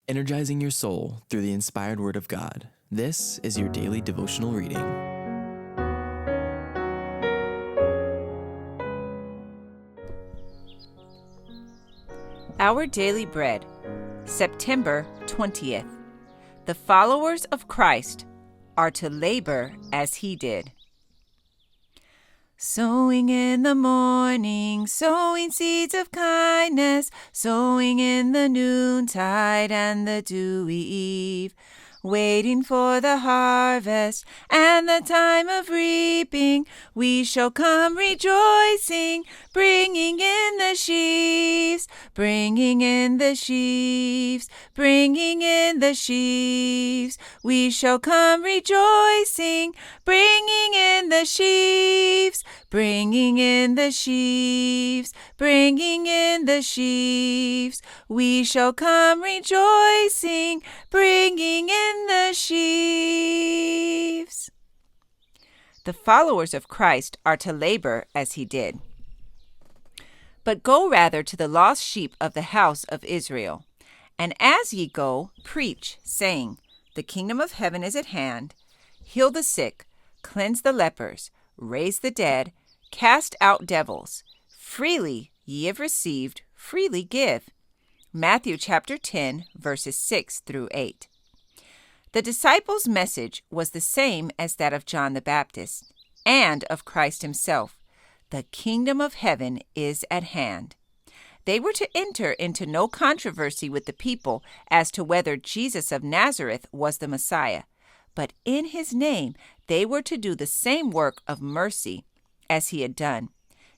energizing your soul through the inspired Word of God. This is your daily devotional reading. Our Daily Bread, September 20th. The followers of Christ are to labor as he did. Sowing in the morning, sowing seeds of kindness, sowing in the noontide and the dewy eve, waiting for the harvest and the time of reaping, we shall come rejoicing, bringing in the sheaves, bringing in the sheaves, bringing in the sheaves. We shall come rejoicing, bringing in the sheaves, bringing in the sheaves, bringing in the sheaves. We shall come rejoicing, bringing in the sheaves. The followers of Christ are to labor as he did. But go rather to the lost sheep of the house of Israel. And as ye go, preach, saying, The kingdom of heaven is at hand. Heal the sick, cleanse the lepers, raise the dead, cast out devils. Freely ye have received, freely give. Matthew chapter 10, verses 6 through 8. The disciples' message was the same as that of John the Baptist and of Christ himself. The kingdom of heaven is at hand. They were to enter into no controversy with the people as to whether Jesus of Nazareth was the Messiah, but in his name they were to do the same work of mercy as he had done.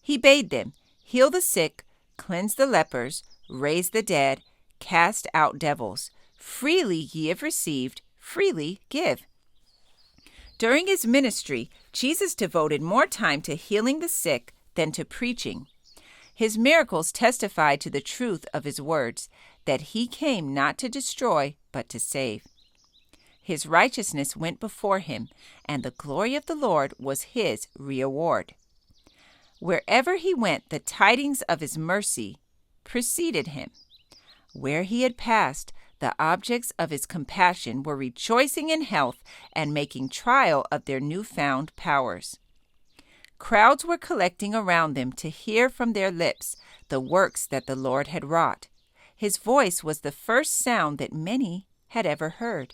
He bade them heal the sick, cleanse the lepers, raise the dead, cast out devils. Freely ye have received, freely give. During his ministry, Jesus devoted more time to healing the sick than to preaching. His miracles testified to the truth of his words, that he came not to destroy, but to save. His righteousness went before him, and the glory of the Lord was his rearward. Wherever he went, the tidings of his mercy preceded him. Where he had passed, the objects of his compassion were rejoicing in health and making trial of their newfound powers. Crowds were collecting around them to hear from their lips the works that the Lord had wrought. His voice was the first sound that many had ever heard.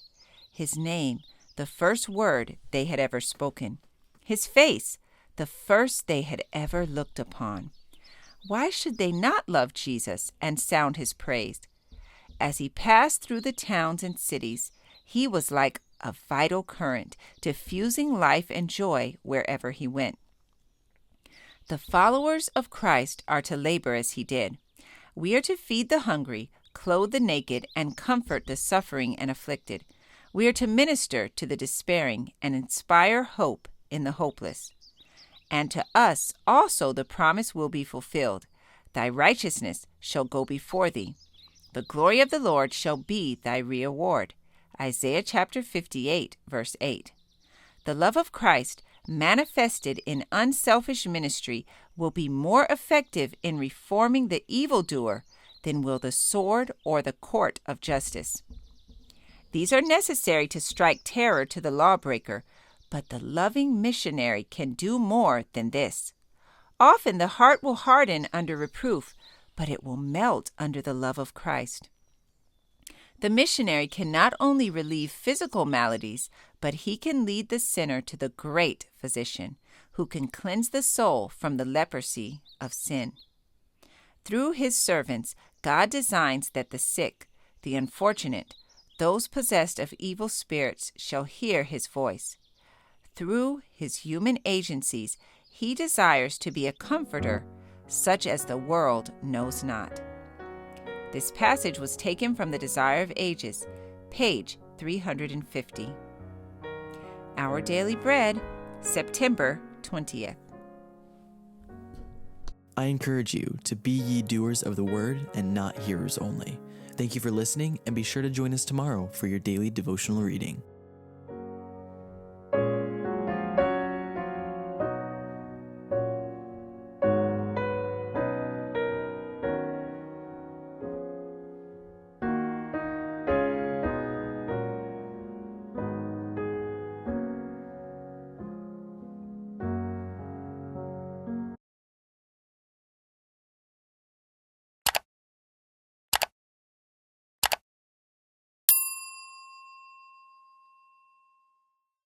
His name, the first word they had ever spoken. His face, the first they had ever looked upon. Why should they not love Jesus and sound his praise? As he passed through the towns and cities, he was like a vital current, diffusing life and joy wherever he went. The followers of Christ are to labor as he did. We are to feed the hungry, clothe the naked, and comfort the suffering and afflicted. We are to minister to the despairing and inspire hope in the hopeless. And to us also the promise will be fulfilled. Thy righteousness shall go before thee. The glory of the Lord shall be thy rearward. Isaiah chapter 58, verse 8. The love of Christ, manifested in unselfish ministry, will be more effective in reforming the evildoer than will the sword or the court of justice. These are necessary to strike terror to the lawbreaker, but the loving missionary can do more than this. Often the heart will harden under reproof, but it will melt under the love of Christ. The missionary can not only relieve physical maladies, but he can lead the sinner to the great physician, who can cleanse the soul from the leprosy of sin. Through his servants, God designs that the sick, the unfortunate, those possessed of evil spirits shall hear his voice. Through his human agencies, he desires to be a comforter, such as the world knows not. This passage was taken from The Desire of Ages, page 350. Our Daily Bread, September 20th. I encourage you to be ye doers of the word and not hearers only. Thank you for listening, and be sure to join us tomorrow for your daily devotional reading.